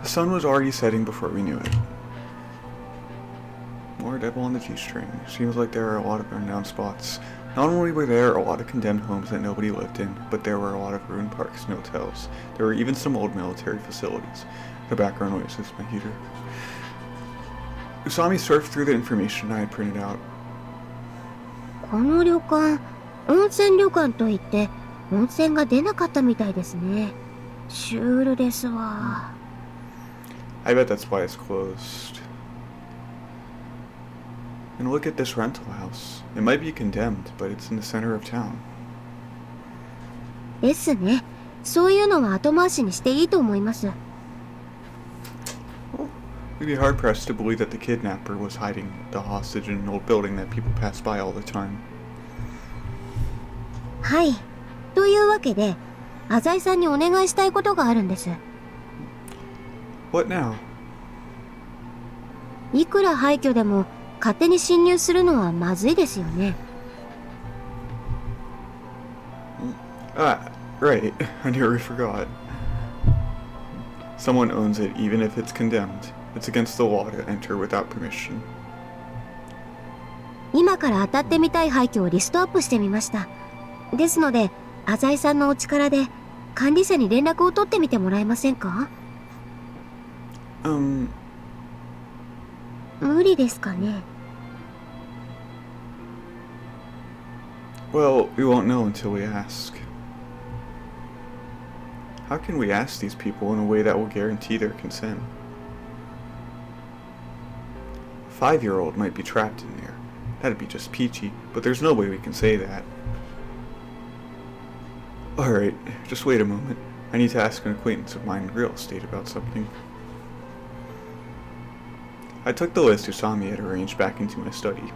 The sun was already setting before we knew it. More devil on the G-string. Seems like there are a lot of burned down spots. Not only were there a lot of condemned homes that nobody lived in, but there were a lot of ruined parks and hotels. There were even some old military facilities. The background noise is my heater. Usami surfed through the information I had printed out. この旅館、温泉旅館といって温泉が出なかったみたいですね。シュールですわ。I bet that's why it's closed. And look at this rental house. It might be condemned, but it's in the center of town. ですね。そういうのは後回しにしていいと思います。We'd be hard-pressed to believe that the kidnapper was hiding the hostage in an old building that people pass by all the time. はい。というわけで、浅井さんにお願いしたいことがあるんです。What now? いくら廃墟でも勝手に侵入するのはまずいですよね。Right. I nearly forgot. Someone owns it even if it's condemned. It's against the law to enter without permission. 今から当たってみたい廃墟をリストアップしてみました。ですので、浅井さんのお力で管理者に連絡を取ってみてもらえませんか？無理ですかね。Well, we won't know until we ask. How can we ask these people in a way that will guarantee their consent? A 5-year-old might be trapped in there. That'd be just peachy, but there's no way we can say that. Alright, just wait a moment. I need to ask an acquaintance of mine in real estate about something. I took the list Usami had arranged back into my study.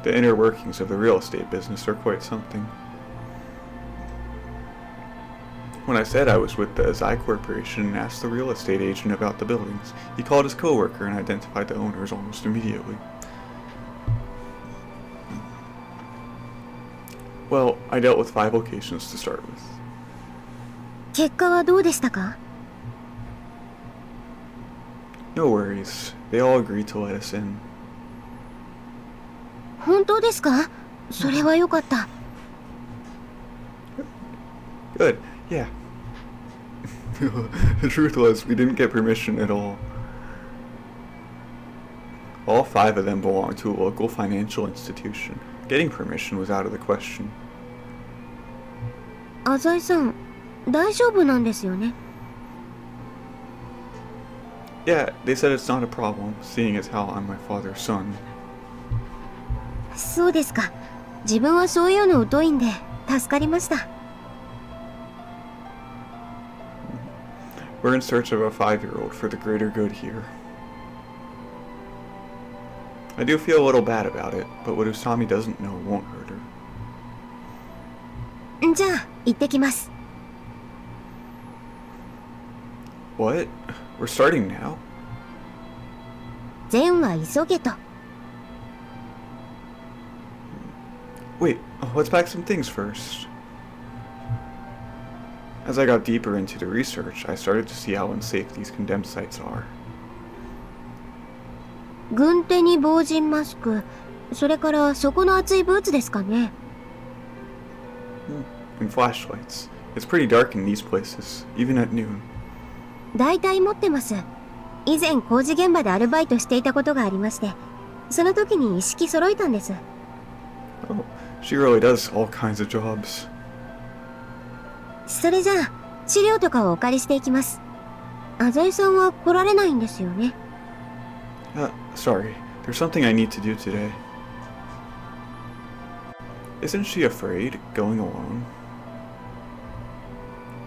The inner workings of the real estate business are quite something. When I said I was with the Azai Corporation and asked the real estate agent about the buildings, he called his coworker and identified the owners almost immediately. Well, I dealt with 5 locations to start with. 結果はどうでしたか？ No worries. They all agreed to let us in. 本当ですか？それはよかった。Good, yeah. The truth was, we didn't get permission at all. All 5 of them belonged to a local financial institution. Getting permission was out of the question. 浅井さん、大丈夫なんですよね？ Yeah, they said it's not a problem, seeing as how I'm my father's son. そうですか。自分はそういうの疎いんで助かりました。We're in search of a 5-year-old for the greater good here. I do feel a little bad about it, but what Usami doesn't know won't hurt her. じゃあ、行ってきます。What? We're starting now? 善は急げと。Wait, let's pack some things first. As I got deeper into the research, I started to see how unsafe these condemned sites are. 軍手に防塵マスク、それから底の厚いブーツですかね。And flashlights. It's pretty dark in these places, even at noon. だいたい持ってます。以前工事現場でアルバイトしていたことがありまして、その時に一式揃えたんです。Oh, she really does all kinds of jobs. それじゃあ、資料とかをお借りしていきます。浅井さんは来られないんですよね。Sorry. There's something I need to do today. Isn't she afraid, going alone?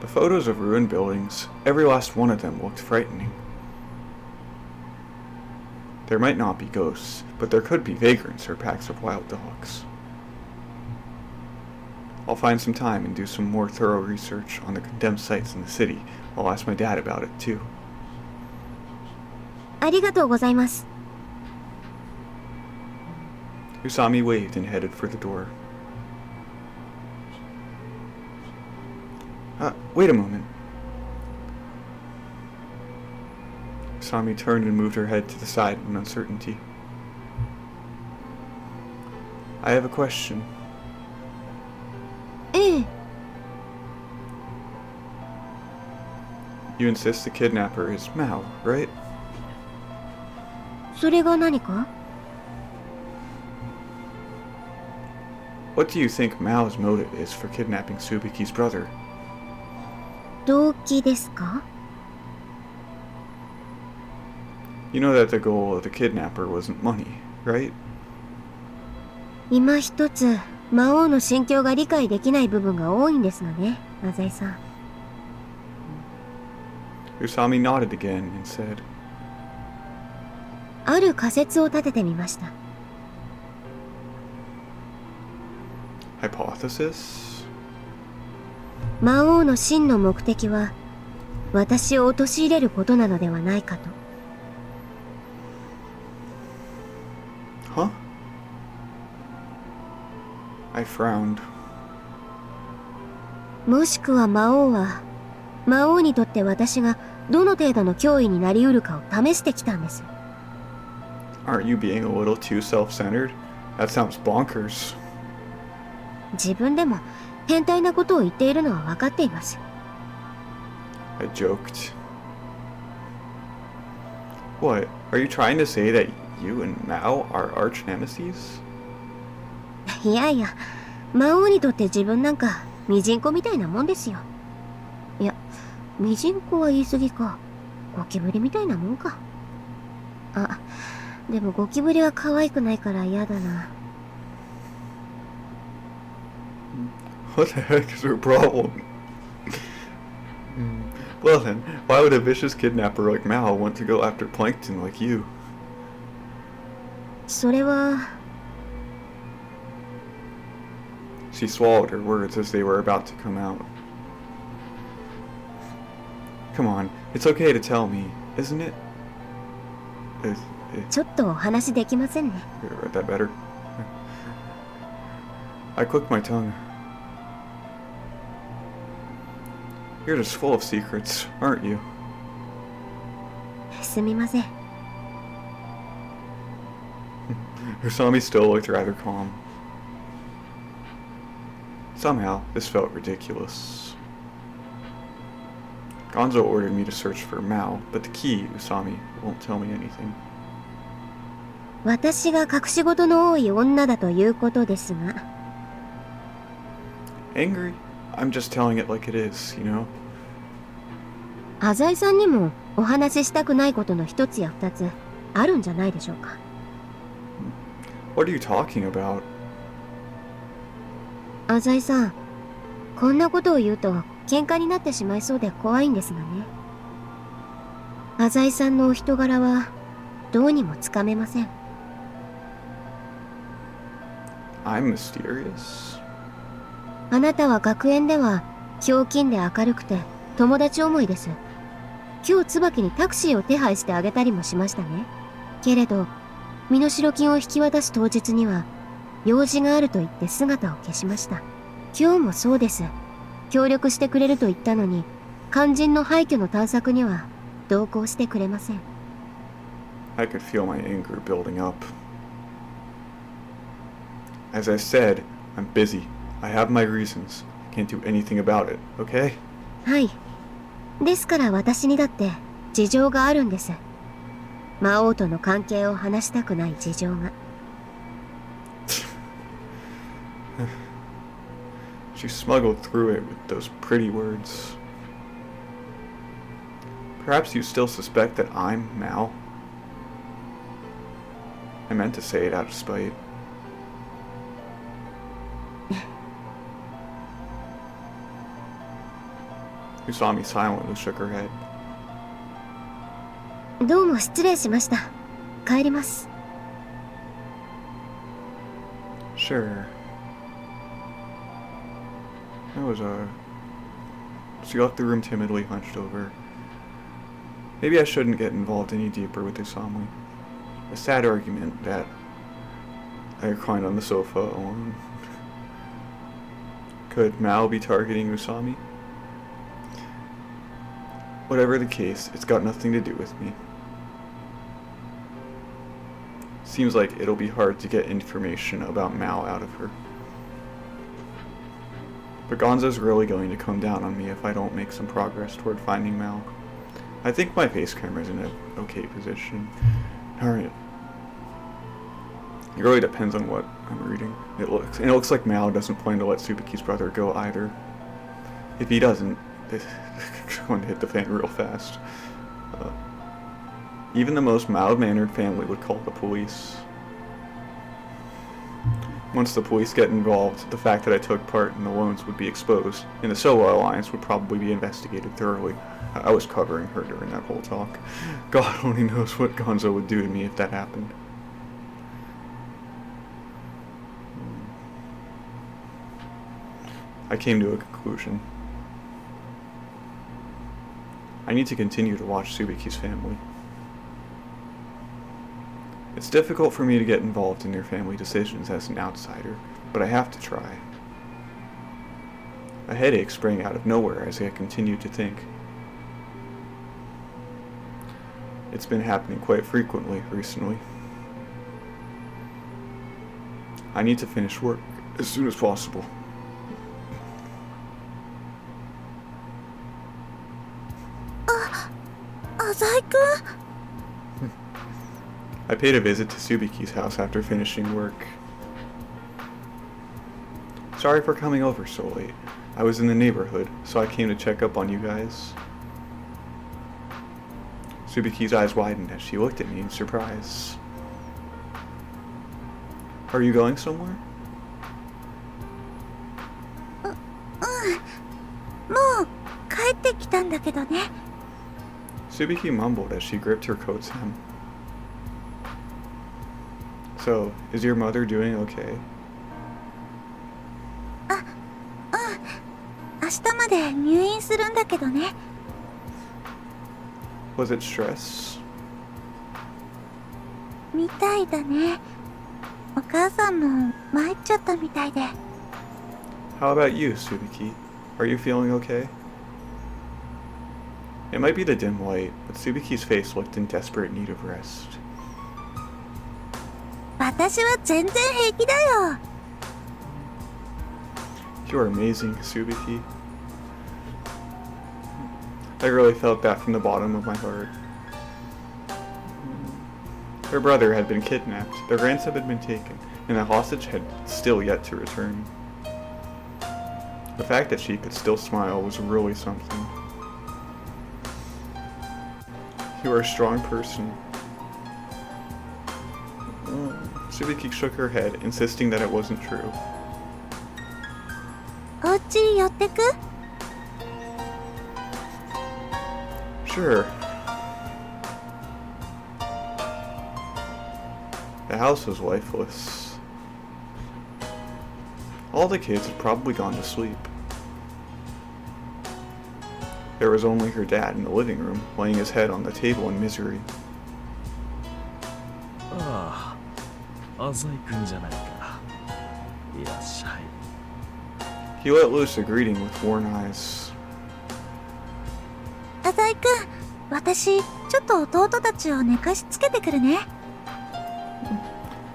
The photos of ruined buildings, every last one of them looked frightening. There might not be ghosts, but there could be vagrants or packs of wild dogs. I'll find some time and do some more thorough research on the condemned sites in the city. I'll ask my dad about it too. ありがとうございます。Usami waved and headed for the door. Wait a moment. Usami turned and moved her head to the side in uncertainty. I have a question. ええ、 You insist the kidnapper is Mao, right? それが何か？ What do you think Mao's motive is for kidnapping Tsubaki's brother? 動機ですか？ You know that the goal of the kidnapper wasn't money, right? 今一つ魔王の心境が理解できない部分が多いんですがね、浅井さん。 Usami nodded again and said, ある仮説を立ててみました。 Hypothesis? 魔王の真の目的は私を陥れることなのではないかと。 Huh? I frowned. もしくは魔王にとって私がどの程度の脅威になりうるかを試してきたんです。 Aren't you being a little too self-centered? That sounds bonkers. 自分でも変態なことを言っているのは分かっています。 I joked. What? Are you trying to say that you and Mao are arch nemesis? いやいや、魔王にとって自分なんかミジンコみたいなもんですよ。いや、ミジンコは言い過ぎか。ゴキブリみたいなもんか。あ、でもゴキブリは可愛くないから嫌だな。 What the heck is her problem? Well then, why would a vicious kidnapper like Mao want to go after plankton like you? それは She swallowed her words as they were about to come out. Come on, it's okay to tell me, isn't it? ちょっとお話できませんね。 Read that better. I clicked my tongue. You're just full of secrets, aren't you? すみません。 Usami still looked rather calm. Somehow, this felt ridiculous. Gonzo ordered me to search for Mao, but the key, Usami, won't tell me anything. 私が隠し事の多い女だということですが。 Angry? I'm just telling it like it is, you know? 浅井さんにもお話ししたくないことの一つや二つあるんじゃないでしょうか。 What are you talking about? 浅井さん、こんなことを言うと喧嘩になってしまいそうで怖いんですがね。浅井さんのお人柄はどうにもつかめません。 I'm mysterious? あなたは学園ではひょうきんで明るくて友達思いです。今日椿にタクシーを手配してあげたりもしましたね。けれど身代金を引き渡す当日には用事があると言って姿を消しました。今日もそうです。協力してくれると言ったのに肝心の廃墟の探索には同行してくれません。 I could feel my anger building up. As I said, I'm busy. I have my reasons. Can't do anything about it, okay? はい。ですから私にだって事情があるんです。魔王との関係を話したくない事情が。 She smuggled through it with those pretty words. Perhaps you still suspect that I'm Mao? I meant to say it out of spite. Usami silently shook her head. どうも失礼しました。帰ります。 Sure. She left the room timidly hunched over. Maybe I shouldn't get involved any deeper with Usami. A sad argument that I reclined on the sofa alone. Could Mao be targeting Usami? Whatever the case, it's got nothing to do with me. Seems like it'll be hard to get information about Mao out of her. But Gonzo's really going to come down on me if I don't make some progress toward finding Mao. I think my face camera's in an okay position. Alright. It really depends on what I'm reading. It looks like Mao doesn't plan to let Tsubaki's brother go either. If he doesn't, it's going to hit the fan real fast. Even the most mild-mannered family would call the police. Once the police get involved, the fact that I took part in the loans would be exposed, and the Sowa Alliance would probably be investigated thoroughly. I was covering her during that whole talk. God only knows what Gonzo would do to me if that happened. I came to a conclusion. I need to continue to watch Tsubaki's family. It's difficult for me to get involved in their family decisions as an outsider, but I have to try. A headache sprang out of nowhere as I continued to think. It's been happening quite frequently recently. I need to finish work as soon as possible. I paid a visit to Tsubaki's house after finishing work. Sorry for coming over so late. I was in the neighborhood, so I came to check up on you guys. Tsubaki's eyes widened as she looked at me in surprise. Are you going somewhere? Tsubaki mumbled as she gripped her coat's hem. So, is your mother doing okay? Was it stress? How about you, Tsubaki? Are you feeling okay? It might be the dim light, but Tsubaki's face looked in desperate need of rest. You're amazing, Tsubaki. I really felt that from the bottom of my heart. Her brother had been kidnapped, their ransom had been taken, and the hostage had still yet to return. The fact that she could still smile was really something. You are a strong person. Tsubaki shook her head, insisting that it wasn't true. Sure. The house was lifeless. All the kids had probably gone to sleep. There was only her dad in the living room, laying his head on the table in misery. He let loose a greeting with worn eyes.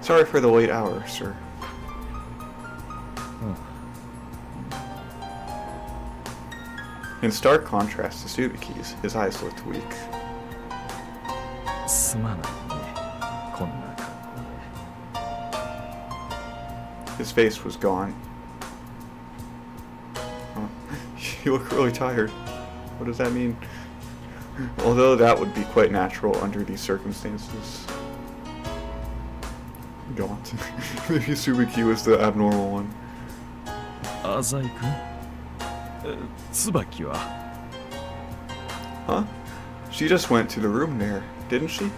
Sorry for the late hour, sir. In stark contrast to Tsubaki's, his eyes looked weak. His face was gone. You look really tired. What does that mean? Although that would be quite natural under these circumstances. Gaunt. Maybe Tsubaki was the abnormal one. Tsubaki wa? Huh? She just went to the room there, didn't she?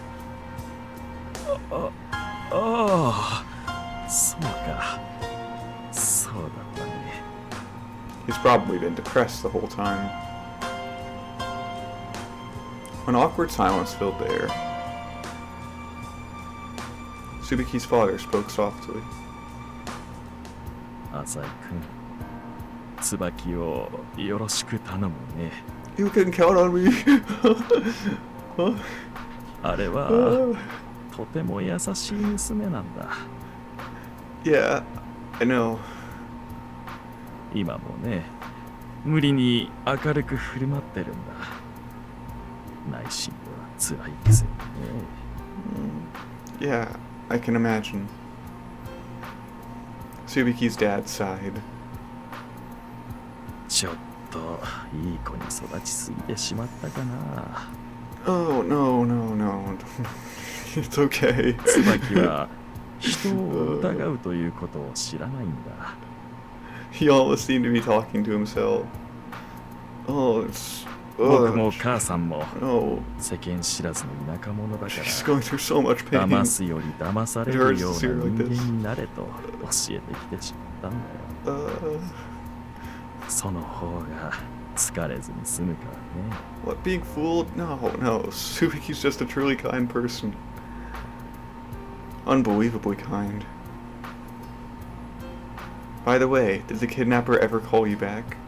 He's probably been depressed the whole time. An awkward silence filled the air. Tsubaki's father spoke softly. 浅井君、椿をよろしく頼むね。You can count on me. あれはとても優しい娘なんだ。Yeah, I know. 今もね、無理に明るく振る舞ってるんだ。内心では辛いですよね。Yeah, I can imagine. Tsubaki's dad sighed. ちょっといい子に育ちすぎてしまったかな。Oh, no, no, no. It's okay. 椿は人を疑うということを知らないんだ。He almost seemed to be talking to himself. Oh, it's... 僕も母さんも No. 世間知らずの田舎者だから She's going through so much pain. 騙すより騙されるような人間になれと教えてきてしまったんだよ。その方が疲れずに済むからね。What, being fooled? No, no. Tsubaki's just a truly kind person. Unbelievably kind. By the way, did the kidnapper ever call you back?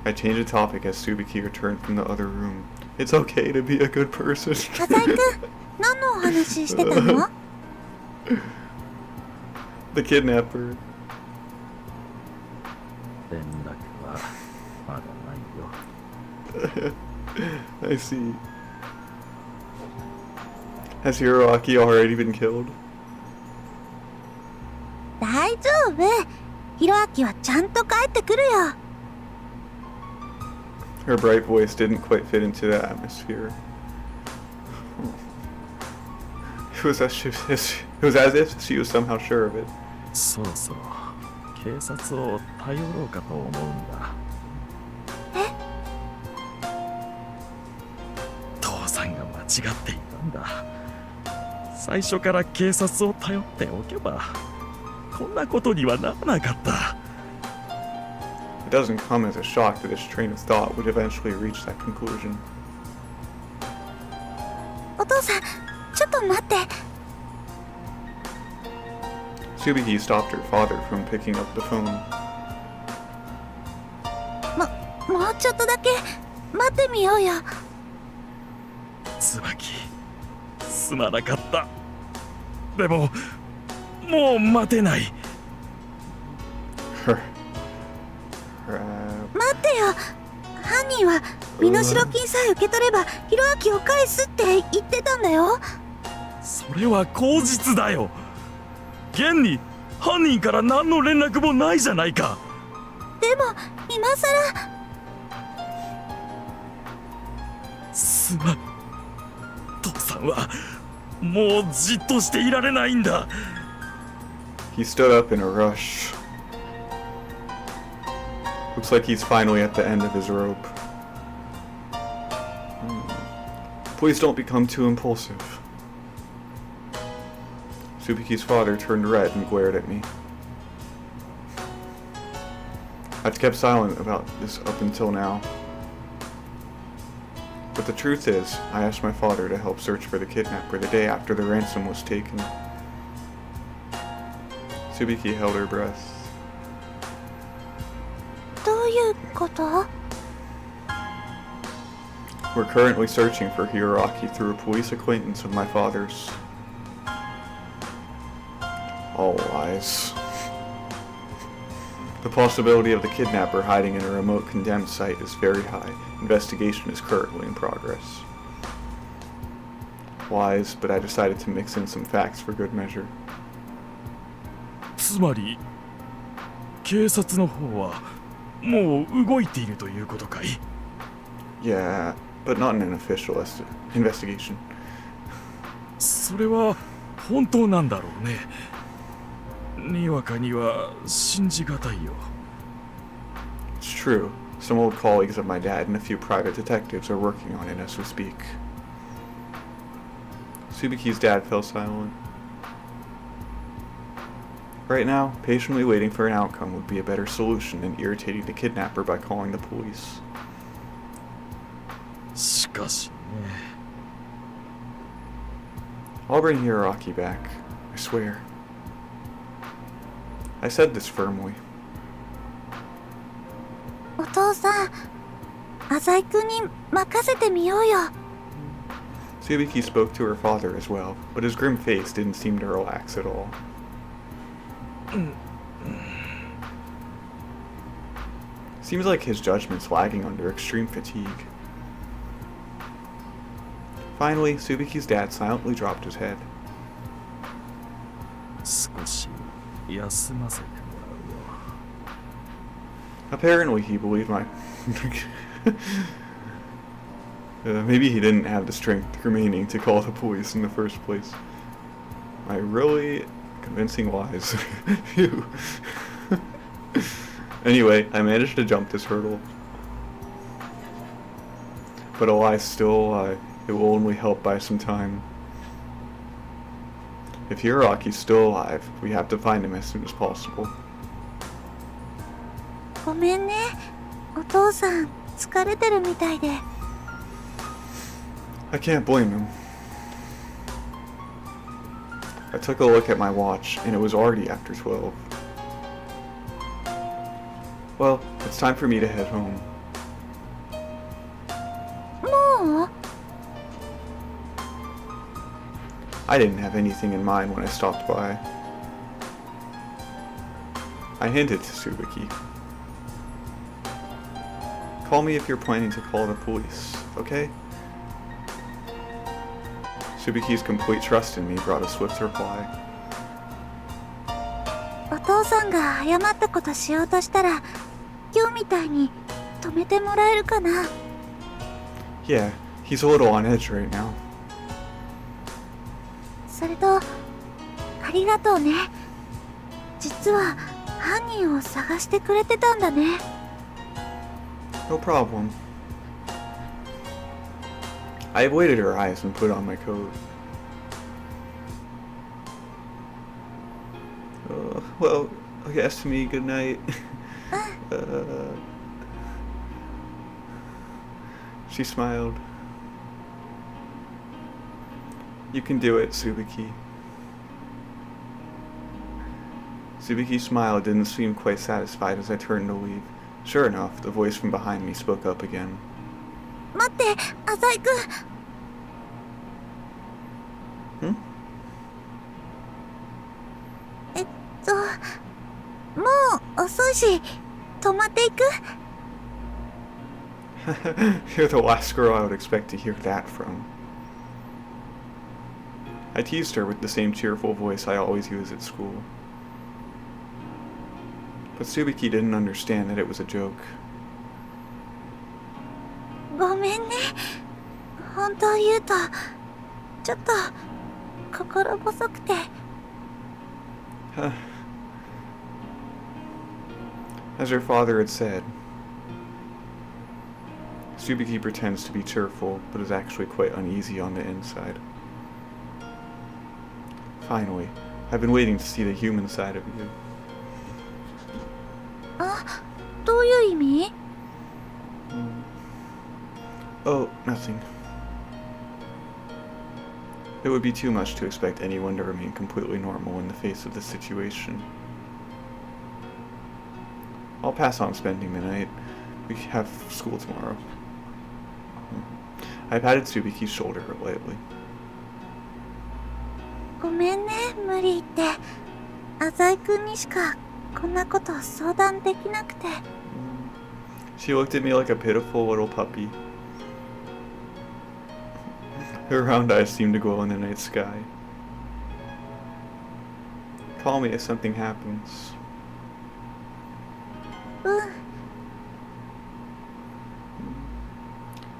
I changed the topic as Tsubaki returned from the other room. It's okay to be a good person. 浅井君、何のお話してたの？ The kidnapper. 連絡はまだないよ。I see. Has Hiroaki already been killed? 大丈夫。ヒロアキはちゃんと帰ってくるよ。Her bright voice didn't quite fit into the atmosphere. It was as if she was somehow sure of it. そろそろ警察を頼ろうかと思うんだ。父さんが間違っていたんだ。最初から警察を頼っておけばこんなことにはならなかった。It doesn't come as a shock that his train of thought would eventually reach that conclusion. お父さん、ちょっと待って。Tsubaki stopped her father from picking up the phone. もうちょっとだけ待ってみようよ。椿、すまなかった。でももう待てない。待ってよ。犯人は身代金さえ受け取ればヒロアキを返すって言ってたんだよ。それは口実だよ。現に犯人から何の連絡もないじゃないか。でも今さら。すまん。父さんはもうじっとしていられないんだ。He stood up in a rush. Looks like he's finally at the end of his rope. Please don't become too impulsive. Tsubaki's father turned red and glared at me. I've kept silent about this up until now. But the truth is, I asked my father to help search for the kidnapper the day after the ransom was taken. Tsubaki held her breath. どういうこと？ We're currently searching for Hiroaki through a police acquaintance of my father's. All lies. The possibility of the kidnapper hiding in a remote condemned site is very high. Investigation is currently in progress. Lies, but I decided to mix in some facts for good measure. つまり警察の方はもう動いているということかい？ Yeah, but not in an official investigation. それは本当なんだろうね。にわかには信じがたいよ。 It's true. Some old colleagues of my dad and a few private detectives are working on it as we speak. Tsubaki's dad fell silent. Right now, patiently waiting for an outcome would be a better solution than irritating the kidnapper by calling the police. しかしね。I'll bring Hiroaki back. I swear. I said this firmly. お父さん、浅井くんに任せてみようよ。Tsubaki spoke to her father as well, but his grim face didn't seem to relax at all. Seems like his judgment's lagging under extreme fatigue. Finally, Tsubaki's dad silently dropped his head. 少し休ませてもらうよ。 Apparently, he believed my... maybe he didn't have the strength remaining to call the police in the first place. My really convincing lies. Phew. Anyway, I managed to jump this hurdle. But a lie still a lie. It will only help buy some time. If Hiroaki's still alive, we have to find him as soon as possible. ごめんね。お父さん、疲れてるみたいで。I can't blame him. I took a look at my watch, and it was already after 12. Well, it's time for me to head home. もう I didn't have anything in mind when I stopped by. I hinted to Tsubaki. Call me if you're planning to call the police, okay? Tsubaki's complete trust in me brought a swift reply. お父さんが謝ったことしようとしたら、今日みたいに止めてもらえるかな。 Yeah, he's a little on edge right now. それと、ありがとうね。実は犯人を探してくれてたんだね。 No problem. I avoided her eyes and put on my coat. Well, yes, to me, good night. She smiled. You can do it, Tsubaki. Tsubaki's smile didn't seem quite satisfied as I turned to leave. Sure enough, the voice from behind me spoke up again. 待って、浅井くん。 Hmm? もう遅いし、泊まっていく？ You're the last girl I would expect to hear that from. I teased her with the same cheerful voice I always use at school. But Tsubaki didn't understand that it was a joke. ごめんね。本当言うと、ちょっと心細くて。As her father had said, Tsubaki pretends to be cheerful, but is actually quite uneasy on the inside. Finally, I've been waiting to see the human side of you. あ、どういう意味？ Oh, nothing. It would be too much to expect anyone to remain completely normal in the face of this situation. I'll pass on spending the night. We have school tomorrow. I patted Tsubaki's shoulder lightly. ごめんね、無理言って。浅井くんにしかこんなこと相談できなくて。She looked at me like a pitiful little puppy. Her round eyes seemed to glow in the night sky. Call me if something happens. うん。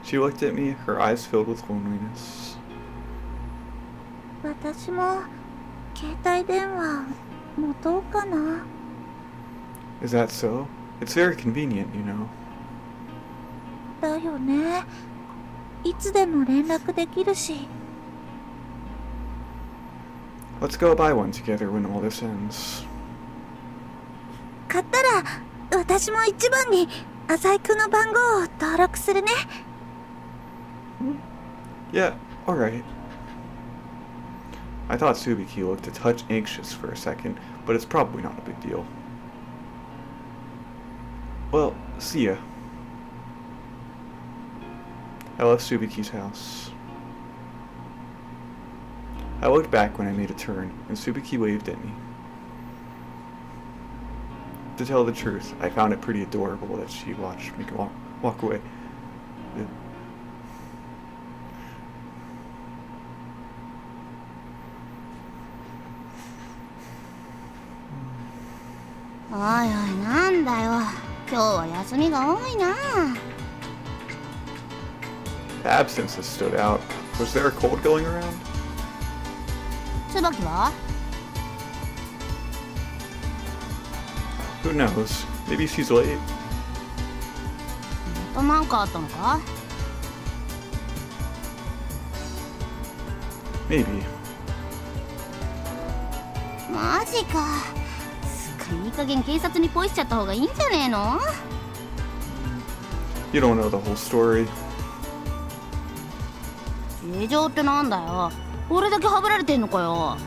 She looked at me, her eyes filled with loneliness. 私も携帯電話持とうかな。 Is that so? It's very convenient, you know. だよね。いつでも連絡できるし。 Let's go buy one together when all this ends. 買ったら私も一番に浅井くんの番号を登録するね。 Yeah, alright. I thought Tsubaki looked a touch anxious for a second, but it's probably not a big deal. Well, see ya. I left Tsubaki's house. I looked back when I made a turn, and Tsubaki waved at me. To tell the truth, I found it pretty adorable that she watched me walk away.おいおい、なんだよ。今日は休みが多いな。The absences stood out. Was there a cold going around? 椿は Who knows? Maybe she's late. またなんかあったのか Maybe. マジか。すっかりいい加減警察にポイしちゃった方がいいんじゃねえの You don't know the whole story. 事情ってなんだよ。俺だけはぶられてんのかよ。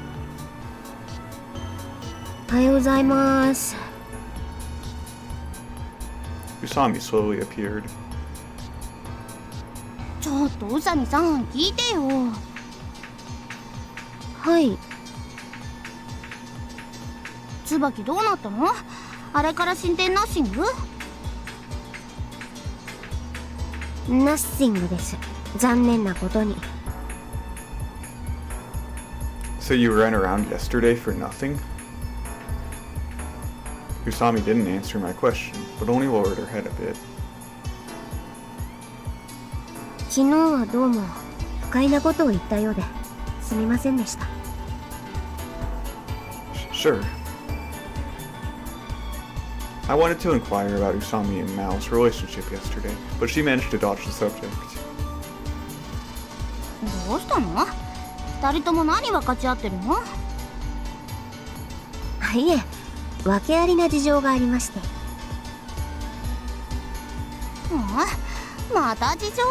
おはようございます。 Usami slowly appeared. ちょっと宇佐美さん聞いてよ。はい。椿どうなったの？あれから進展ナッシング？ナッシングです。残念なことに。So you ran around yesterday for nothing? Usami didn't answer my question, but only lowered her head a bit. 昨日はどうも不快なことを言ったようですみませんでした。Sure. I wanted to inquire about Usami and Mao's relationship yesterday, but she managed to dodge the subject. どうしたの？二人とも何分かち合ってるの？いえ、訳ありな事情がありまして。また事情？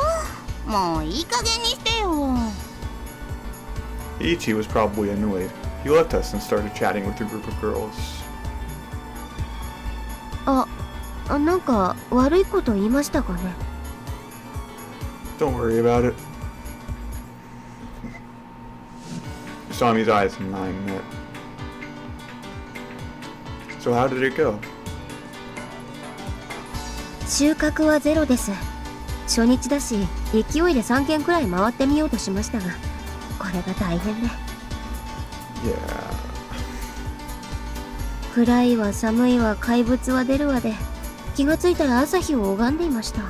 もういい加減にしてよ。Ichi was probably annoyed. He left us and started chatting with a group of girls. なんか悪いこと言いましたかね。Don't worry about it. Usami's eyes and mine met. So how did it go? 収穫はゼロです。初日だし、勢いで3軒くらい回ってみようとしましたが、これが大変で。Yeah. 暗いわ寒いわ怪物は出るわで、気がついたら朝日を拝んでいました。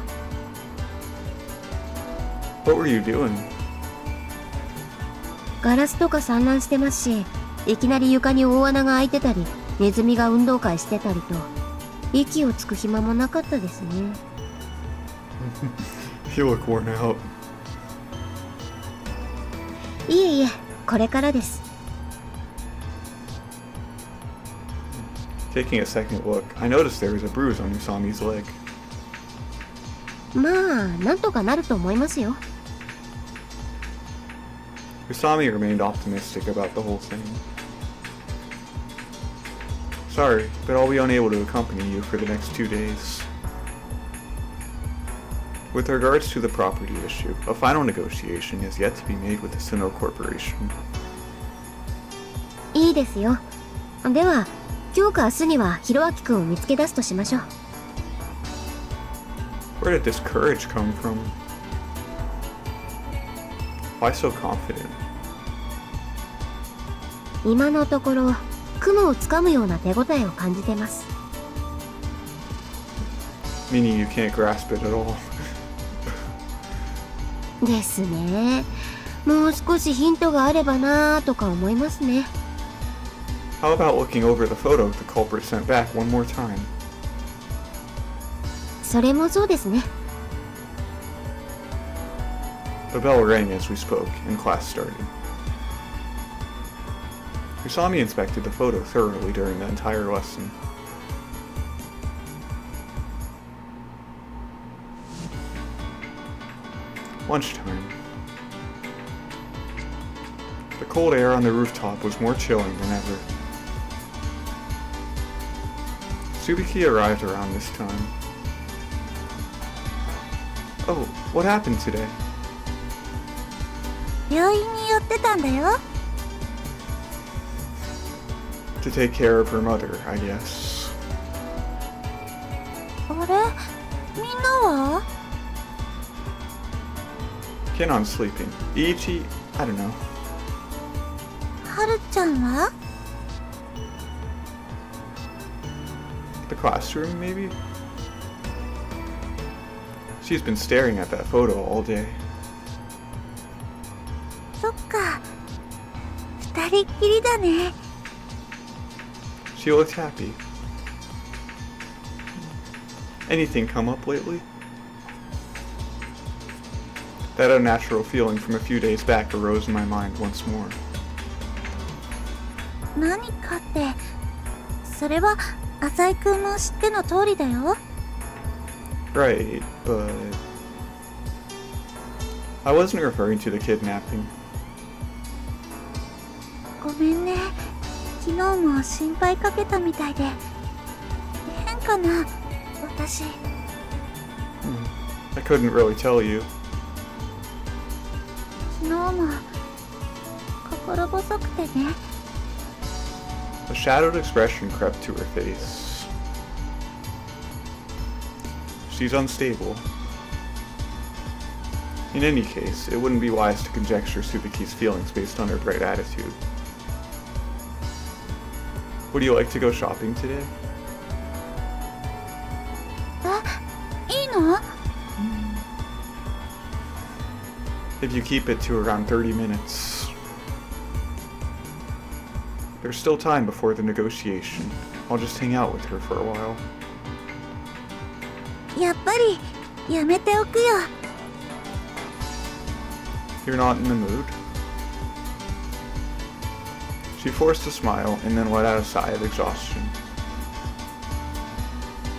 What were you doing? ガラスとか散乱してますし、いきなり床に大穴が開いてたり、ネズミが運動会してたりと、息をつく暇もなかったですね。You look worn out. いえいえ、これからです。Taking a second look, I noticed there was a bruise on Usami's leg. まあ、なんとかなると思いますよ。Usami remained optimistic about the whole thing. Sorry, but I'll be unable to accompany you for the next 2 days. With regards to the property issue, a final negotiation is yet to be made with the Suno Corporation. いいですよ。では、今日か明日にはHiroakiくんを見つけ出すとしましょう。Where did this courage come from? Why so confident? 今のところ、雲をつかむような手応えを感じてます。Meaning you can't grasp it at all. ですね。もう少しヒントがあればなぁとか思いますね。How about looking over the photo the culprit sent back one more time? それもそうですね。The bell rang as we spoke, and class started. Usami inspected the photo thoroughly during the entire lesson. Lunchtime. The cold air on the rooftop was more chilling than ever. Tsubaki arrived around this time. Oh, what happened today? 病院に寄ってたんだよ。 To take care of her mother, I guess. あれ、みんなは？ Kenon's sleeping. Ichi, I don't know. はるちゃんは？ The classroom, maybe? She's been staring at that photo all day. そっか。二人っきりだね。 She looks happy. Anything come up lately? That unnatural feeling from a few days back arose in my mind once more. 何かって、それは浅井くんも知っての通りだよ。 Right, but... I wasn't referring to the kidnapping. ごめんね。昨日も心配かけたみたいで。変かな、私。I couldn't really tell you. 昨日も心細くてね。 A shadowed expression crept to her face. She's unstable. In any case, it wouldn't be wise to conjecture Tsubaki's feelings based on her bright attitude. Would you like to go shopping today? いいの？ If you keep it to around 30 minutes. There's still time before the negotiation. I'll just hang out with her for a while. やっぱりやめておくよ。 You're not in the mood? She forced a smile and then let out a sigh of exhaustion.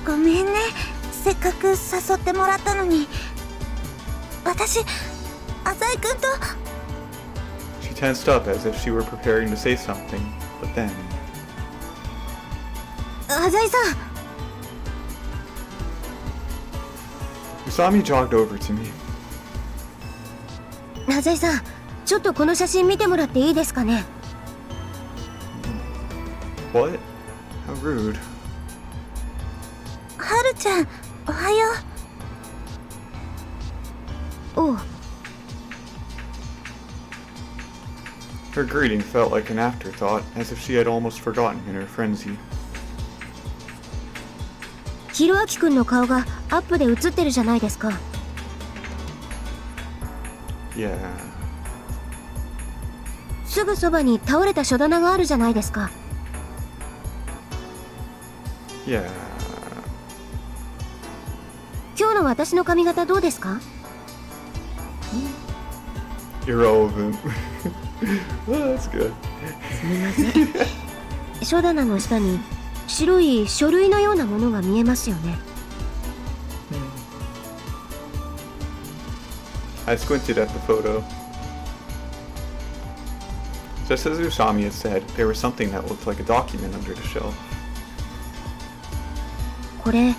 ごめんね。せっかく誘ってもらったのに。私、浅井くんと。 She tensed up as if she were preparing to say something, but then... 浅井さん Usami jogged over to me. 浅井さん、ちょっとこの写真見てもらっていいですかね？ What? How rude. はるちゃん、おはよう。おう。 Her greeting felt like an afterthought, as if she had almost forgotten in her frenzy. ひろあきくんの顔がアップで映ってるじゃないですか。 Yeah. すぐそばに倒れた書棚があるじゃないですか。 Yeah. 今日の私の髪型どうですか？ Irrelevant. Oh, that's good. すみません。書棚の下に白い書類のようなものが見えますよね。 I squinted at the photo. Just as Usami had said, there was something that looked like a document under the shelf. これ、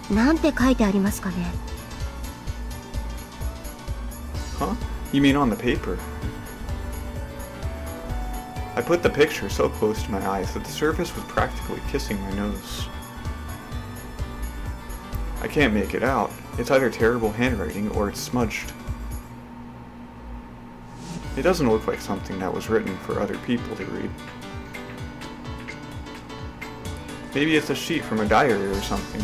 なんて書いてありますかね？ Huh? You mean on the paper? I put the picture so close to my eyes that the surface was practically kissing my nose. I can't make it out. It's either terrible handwriting or it's smudged. It doesn't look like something that was written for other people to read. Maybe it's a sheet from a diary or something.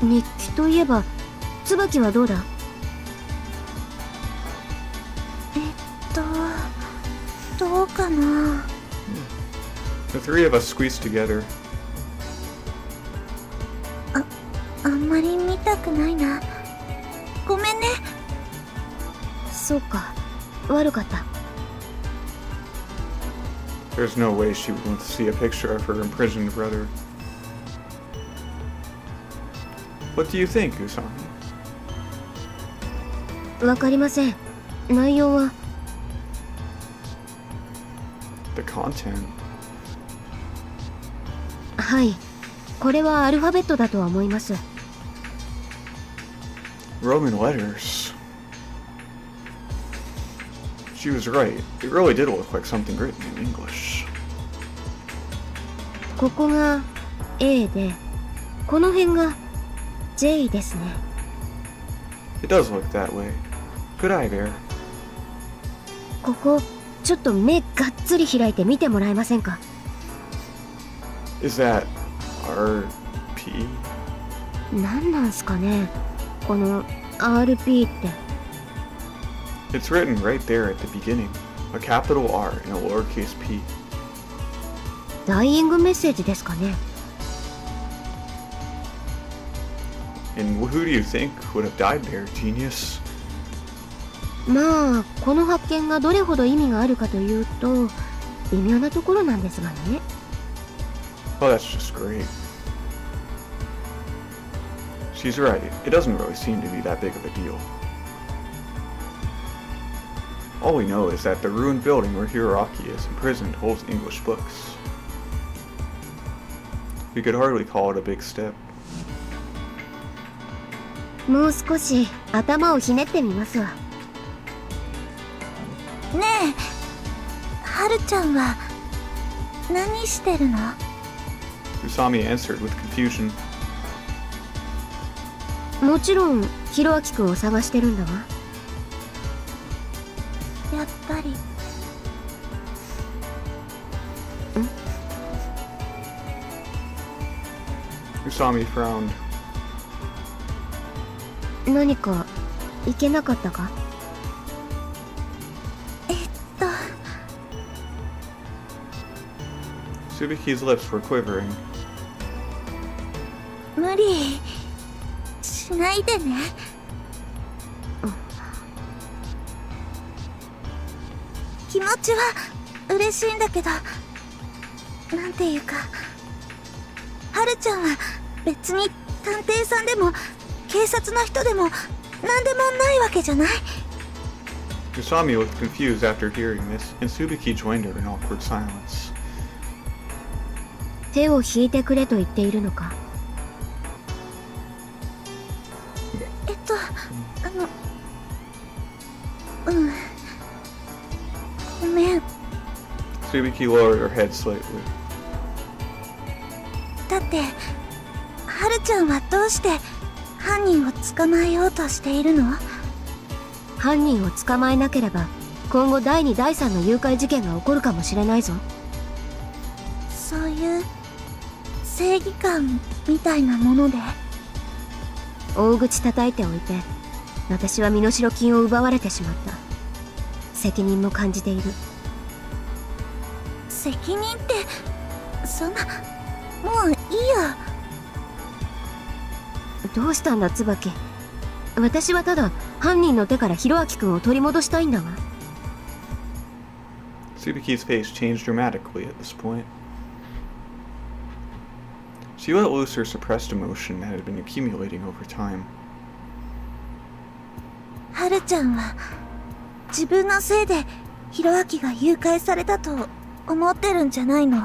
日記といえば、椿はどうだ？どうかな。 The three of us squeezed together. あんまり見たくないな。ごめんね。そうか、悪かった。 There's no way she would want to see a picture of her imprisoned brother. What do you think, Usami? わかりません。内容は。The content. はい、これはアルファベットだとは思います。Roman letters. She was right. It really did look like something written in English. ここが A で、この辺が J ですね。It does look that way. Good eye there. ここ、ちょっと目がっつり開いて見てもらえませんか？ Is that RP? 何なんすかね、この RP って。It's written right there at the beginning. A capital R and a lowercase p. ダイイングメッセージですかね。And who do you think would have died there, genius? まあ、この発見がどれほど意味があるかというと、微妙なところなんですがね。Oh, that's just great. She's right. It doesn't really seem to be that big of a deal. All we know is that the ruined building where Hiroaki is imprisoned holds English books. We could hardly call it a big step. もう少し頭をひねってみますわ。ねえ、はるちゃんは何してるの？ Usami answered with confusion. もちろん、ひろあきくんを探してるんだわ。やっぱり。Usami frowned. 何かいけなかったか？Tsubaki's lips were quivering. 無理しないでね。気持ちは嬉しいんだけど、なんていうか、はるちゃんは別に探偵さんでも警察の人でもなんでもないわけじゃない。 Usami looked confused after hearing this, and Tsubaki joined her in awkward silence. 手を引いてくれと言っているのか？ごめん。 Tsubaki lowered her head slightly. だってはるちゃんはどうして犯人を捕まえようとしているの？犯人を捕まえなければ今後第2第3の誘拐事件が起こるかもしれないぞ。そういう正義感みたいなもので。大口叩いておいて、私は身代金を奪われてしまった。責任も感じている。責任ってそんな、もういいよ。どうしたんだ椿。私はただ犯人の手からひろあきくんを取り戻したいんだが。 Tsubaki's face changed dramatically at this point. She let loose her suppressed emotion that had been accumulating over time. はるちゃんは自分のせいでひろあきが誘拐されたと思ってるんじゃないの？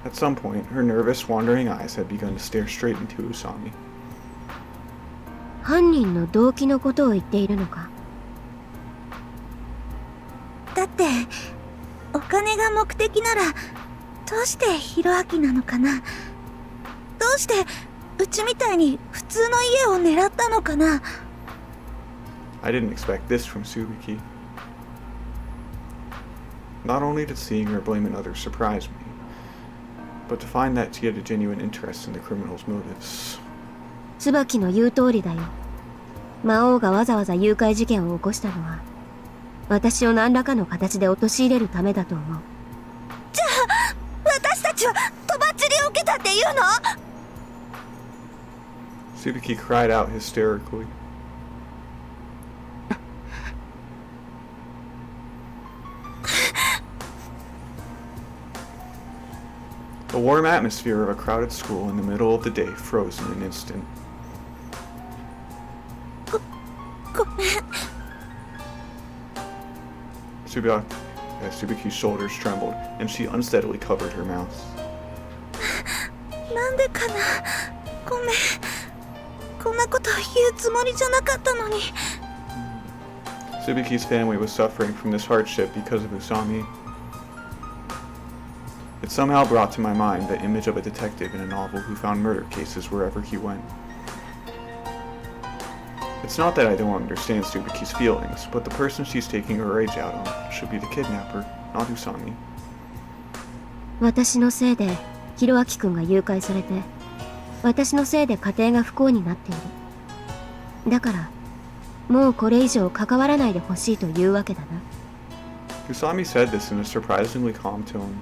At some point, her nervous, wandering eyes had begun to stare straight into Usami. 犯人の動機のことを言っているのか？だってお金が目的ならどうしてひろあきなのかな？どうしてうちみたいに普通の家を狙ったのかな？ I didn't expect this from Tsubaki. Not only did seeing her blame another surprise me, but to find that she had a genuine interest in the criminal's motives. 椿の言う通りだよ。魔王がわざわざ誘拐事件を起こしたのは私を何らかの形で陥れるためだと思う。じゃあ私たちはとばっちりを受けたっていうの？ Tsubaki cried out hysterically. The warm atmosphere of a crowded school in the middle of the day froze in an instant. ごめん。 Tsubaki as Tsubaki's shoulders trembled, and she unsteadily covered her mouth. なんでかな。ごめん。こんなこと言うつもりじゃなかったのに。Tsubaki's family was suffering from this hardship because of Usami. It somehow brought to my mind the image of a detective in a novel who found murder cases wherever he went. It's not that I don't understand Tsubaki's feelings, but the person she's taking her rage out on should be the kidnapper, not Usami. 私のせいでヒロアキ君が誘拐されて、私のせいで家庭が不幸になっている。だからもうこれ以上関わらないでほしいというわけだな。Usami said this in a surprisingly calm tone.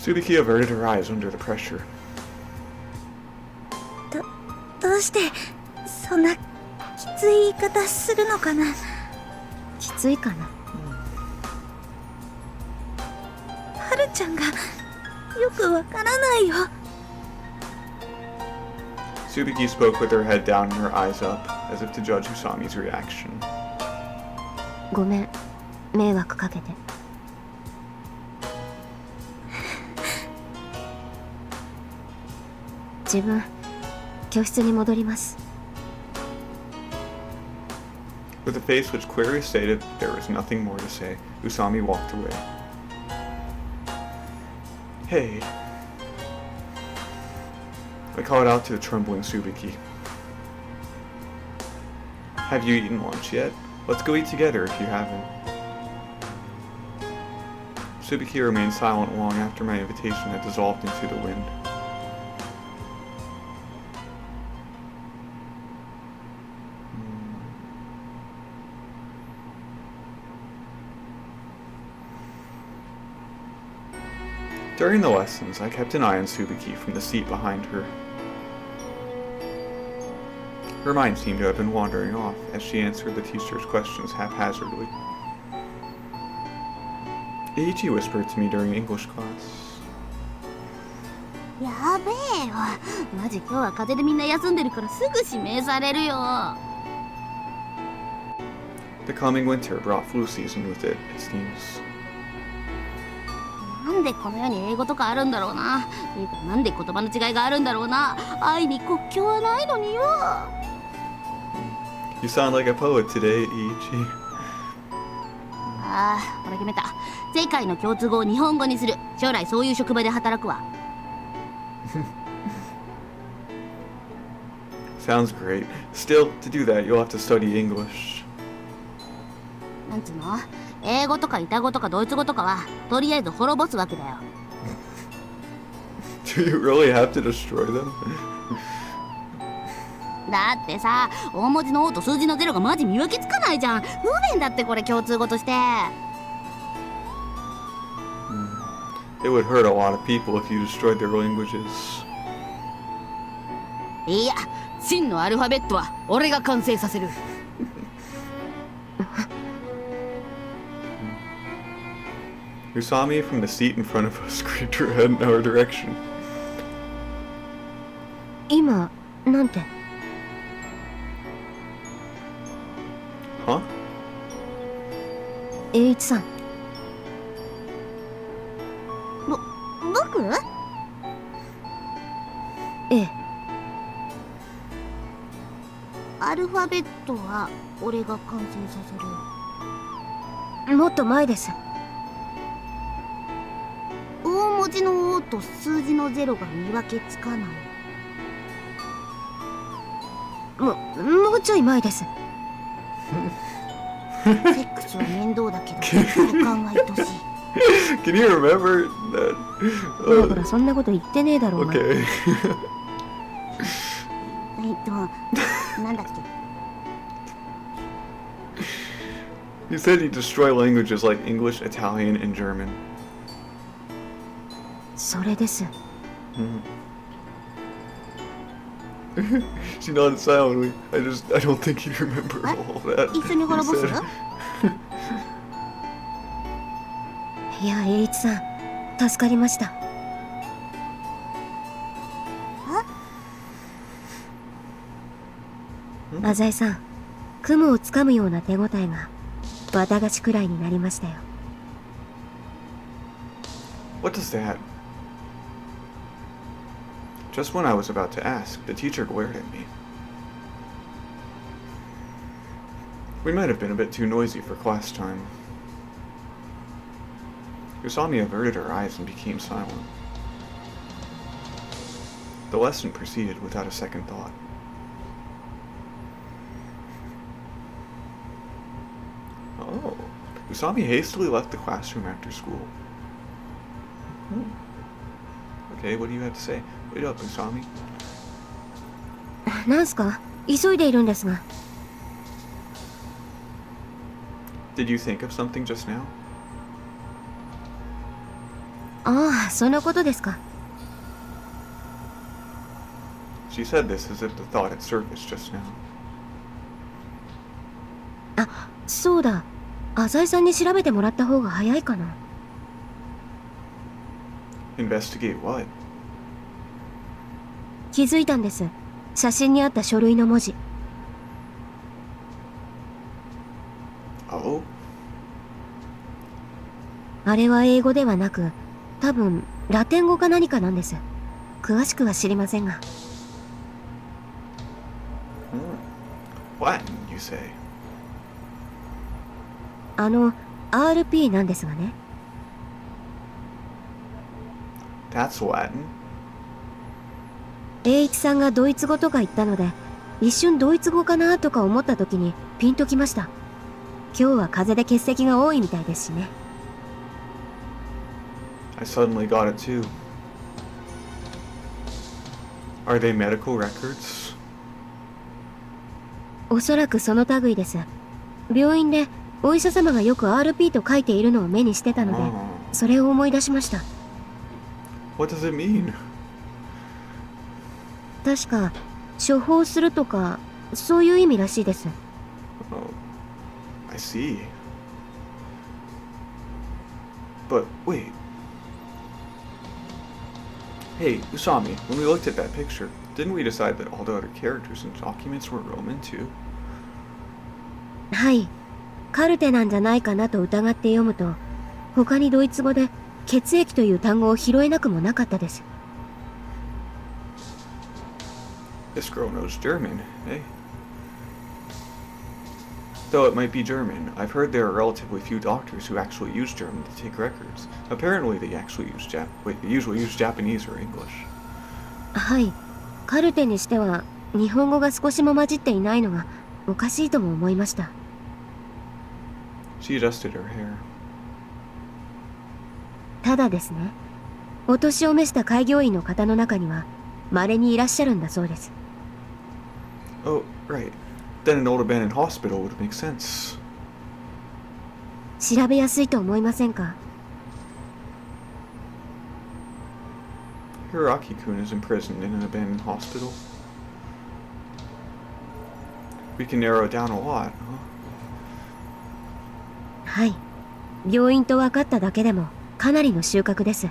Tsubaki averted her eyes under the pressure. どうしてそんなきつい言い方するのかな。きついかな。はるちゃんがよくわからないよ。Tsubaki spoke with her head down and her eyes up, as if to judge Usami's reaction. ごめん、迷惑かけて。自分、教室に戻ります。With a face which clearly stated there was nothing more to say, Usami walked away. Hey. I called out to the trembling Tsubaki. Have you eaten lunch yet? Let's go eat together if you haven't. Tsubaki remained silent long after my invitation had dissolved into the wind. During the lessons, I kept an eye on Tsubaki from the seat behind her. Her mind seemed to have been wandering off as she answered the teacher's questions haphazardly. Eiichi whispered to me during English class. やべえよ。マジ今日は風邪でみんな休んでるからすぐ指名されるよ。The coming winter brought flu season with it, it seems. なんでこの世に英語とかあるんだろうな。ていうかなんで言葉の違いがあるんだろうな。愛に国境はないのによ。You sound like a poet today, Eiichi. ああ、これ決めた。世界の共通語を日本語にする。将来そういう職場で働くわ。Sounds great. Still, to do that, you'll have to study English. なんつうの？英語とかイタ語とかドイツ語とかはとりあえず滅ぼすわけだよ。Do you really have to destroy them? だってさ、大文字の O と数字の0がマジ見分けつかないじゃん。不便だってこれ共通語として。It would hurt a lot of people if you destroyed their languages. いや、真のアルファベットは俺が完成させる。Usami from the seat in front of us screamed her head in our direction. 今、なんて。Huh? 栄一さん。僕？ええ。アルファベットは俺が完成させる。もっと前です。大文字の O と数字の0が見分けつかない。もうちょい前です。セックスは面倒だけど股間は愛しい。Can you remember that? ほらほら、そんなこと言ってねえだろうが。Okay. なんだっけ。You said you destroy languages like English, Italian, and German. それです。She nodded silently. I don't think you remember all that. 一緒に滅ぼす？ いや、栄一さん、助かりました。浅井さん、雲をつかむような手応えが綿菓子くらいになりましたよ。What does that? Just when I was about to ask, the teacher glared at me. We might have been a bit too noisy for class time. Usami averted her eyes and became silent. The lesson proceeded without a second thought. Oh, Usami hastily left the classroom after school. Okay, what do you have to say? Wait up, Usami. なんすか？急いでいるんですが。Did you think of something just now? ああ、そのことですか。She said this as if the thought had surfaced just now. あ、そうだ。浅井さんに調べてもらった方が早いかな。Investigate what? 気づいたんです。写真にあった書類の文字。Oh? あれは英語ではなく、多分ラテン語か何かなんです。詳しくは知りませんが。Latin, you say? RP なんですがね。That's Latin? 栄一さんがドイツ語とか言ったので、一瞬ドイツ語かなとか思った時にピンときました。今日は風邪で欠席が多いみたいですしね。I suddenly got it too. Are they medical records? おそらくその類です。病院でお医者様がよく RP と書いているのを目にしてたので、それを思い出しました。What does it mean? 確か処方するとかそういう意味らしいです。Oh, I see. But wait. Hey, Usami, when we looked at that picture, didn't we decide that all the other characters and documents were Roman too? はい。カルテなんじゃないかなと疑って読むと、他にドイツ語で血液という単語を拾えなくもなかったです。This girl knows German, eh? Though it might be German, I've heard there are relatively few doctors who actually use German to take records. Apparently they usually use Japanese or English. はい。カルテにしては日本語が少しも混じっていないのがおかしいとも思いました。She adjusted her hair. ただですね、お年を召した開業医の方の中には稀にいらっしゃるんだそうです。Oh, right. Then an old abandoned hospital would make sense. 調べやすいと思いませんか？ Hiroaki-kun is imprisoned in an abandoned hospital. We can narrow it down a lot, huh? はい。病院と分かっただけでもかなりの収穫です。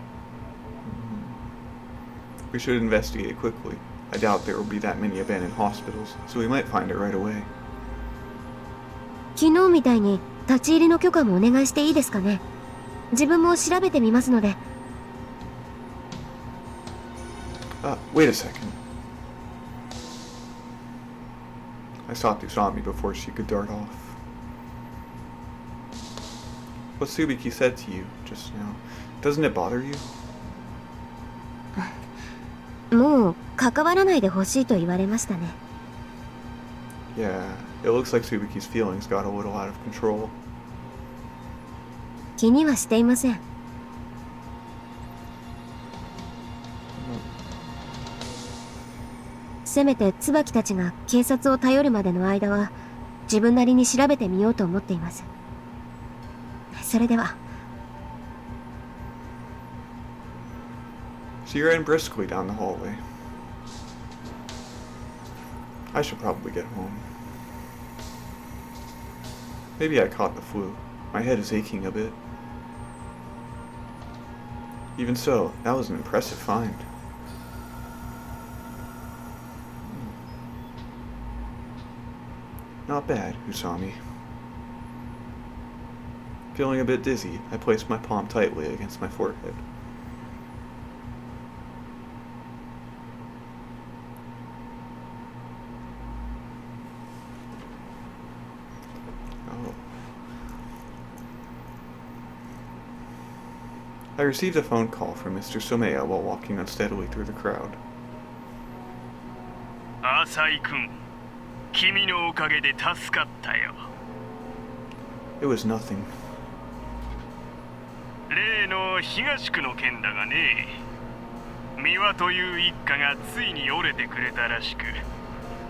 We should investigate quickly. I doubt there will be that many abandoned hospitals, so we might find it right away. 昨日みたいに立ち入りの許可もお願いしていいですかね。自分も調べてみますので。Wait a second. I stopped Usami before she could dart off. What Tsubaki said to you just now, doesn't it bother you? もう関わらないでほしいと言われましたね。Yeah, it looks like Tsubaki's feelings got a little out of control. 気にはしていません。せめて椿たちが警察を頼るまでの間は自分なりに調べてみようと思っています。それでは。She ran briskly down the hallway. I should probably get home. Maybe I caught the flu. My head is aching a bit. Even so, that was an impressive find. Not bad, Usami. Feeling a bit dizzy, I placed my palm tightly against my forehead. Oh. I received a phone call from Mr. Somea while walking unsteadily through the crowd. Asai-kun, 君のおかげで助かったよ。 It was nothing. 例の東区の件だがね、三輪という一家がついに折れてくれたらしく、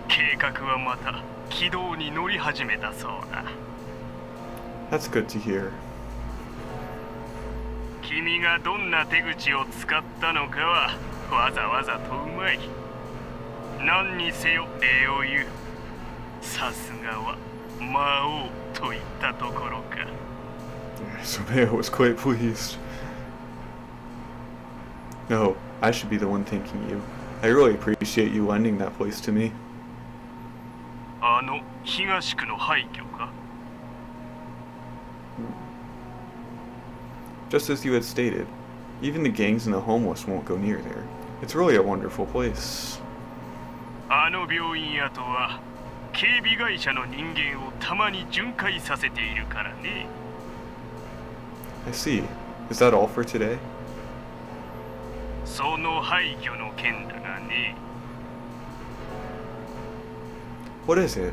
計画はまた軌道に乗り始めたそうだ。 That's good to hear. 君がどんな手口を使ったのかはわざわざとうまい。何にせよ礼を言う。さすがは魔王といったところか。 Somea was quite pleased. No, I should be the one thanking you. I really appreciate you lending that place to me. あの東区の廃墟か。 Just as you had stated, even the gangs and the homeless won't go near there. It's really a wonderful place. あの病院跡は警備会社の人間をたまに巡回させているからね。 I see. Is that all for today? その廃墟の件だがね。 What is it?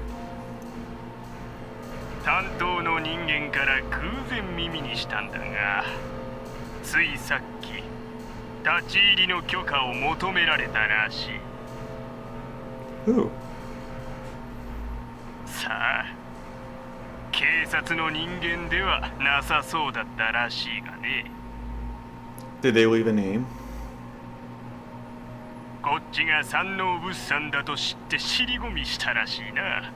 担当の人間から偶然耳にしたんだが、ついさっき立ち入りの許可を求められたらしい。 Who? さあ、警察の人間ではなさそうだったらしいがね。 Did they leave a name? こっちが山王物産だと知って尻込みしたらしいな。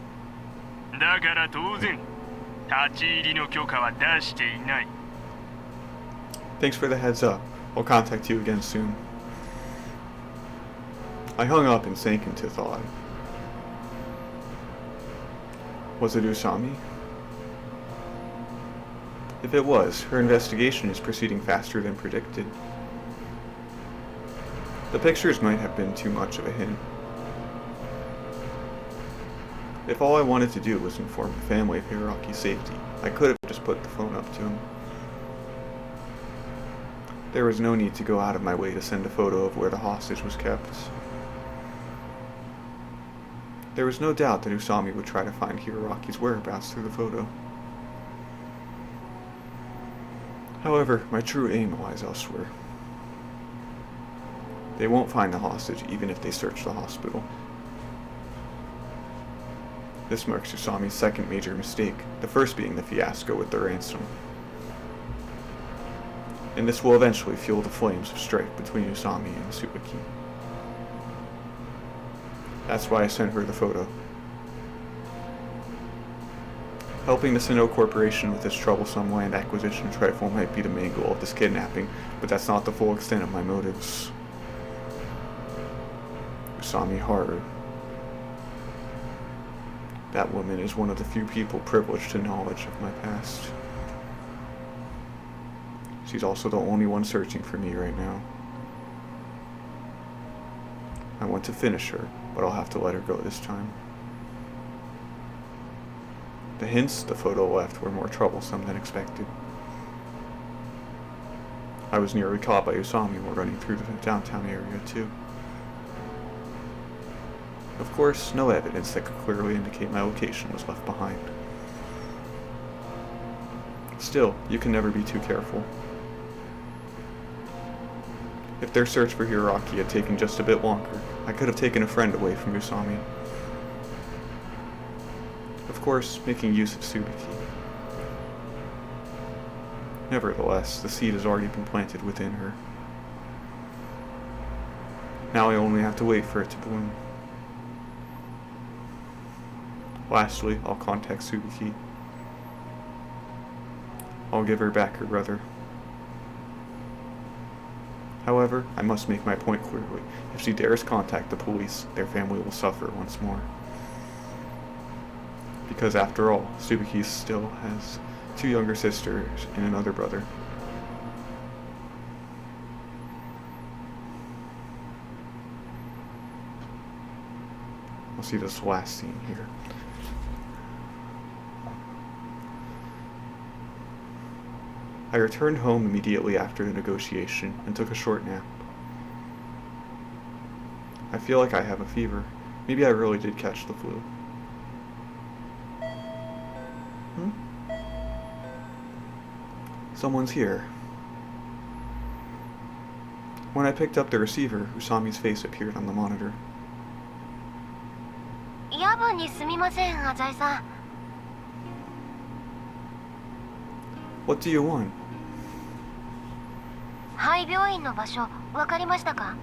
だから当然立ち入りの許可は出していない。 Thanks for the heads up. I'll contact you again soon. I hung up and sank into thought. Was it Usami? If it was, her investigation is proceeding faster than predicted. The pictures might have been too much of a hint. If all I wanted to do was inform the family of Hiroaki's safety, I could have just put the phone up to him. There was no need to go out of my way to send a photo of where the hostage was kept. There was no doubt that Usami would try to find Hiroaki's whereabouts through the photo. However, my true aim lies elsewhere. They won't find the hostage even if they search the hospital. This marks Usami's second major mistake, the first being the fiasco with the ransom. And this will eventually fuel the flames of strife between Usami and Tsubaki. That's why I sent her the photo. Helping the Sinnoh Corporation with this troublesome land acquisition trifle might be the main goal of this kidnapping, but that's not the full extent of my motives. Usami Haru. That woman is one of the few people privileged to knowledge of my past. She's also the only one searching for me right now. I want to finish her, but I'll have to let her go this time. The hints the photo left were more troublesome than expected. I was nearly caught by Usami while running through the downtown area too. Of course, no evidence that could clearly indicate my location was left behind. Still, you can never be too careful. If their search for Hiroaki had taken just a bit longer, I could have taken a friend away from Usami. Of course, making use of Tsubaki. Nevertheless, the seed has already been planted within her. Now I only have to wait for it to bloom. Lastly, I'll contact Tsubaki. I'll give her back her brother. However, I must make my point clearly. If she dares contact the police, their family will suffer once more. Because after all, Tsubaki still has 2 younger sisters and another brother. We'll see this last scene here. I returned home immediately after the negotiation and took a short nap. I feel like I have a fever. Maybe I really did catch the flu. Someone's here. When I picked up the receiver, Usami's face appeared on the monitor. 夜分にすみません、アザイさん。 What do you want? 廃病院の場所、わかりましたか？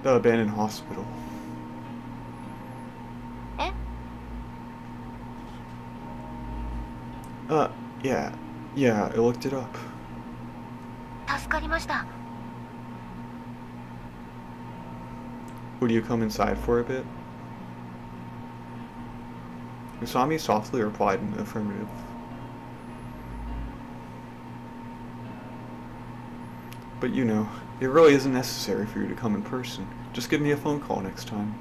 The abandoned hospital. え？ Yeah, I looked it up. 助かりました。 Would you come inside for a bit? Usami softly replied in the affirmative. But you know, it really isn't necessary for you to come in person. Just give me a phone call next time.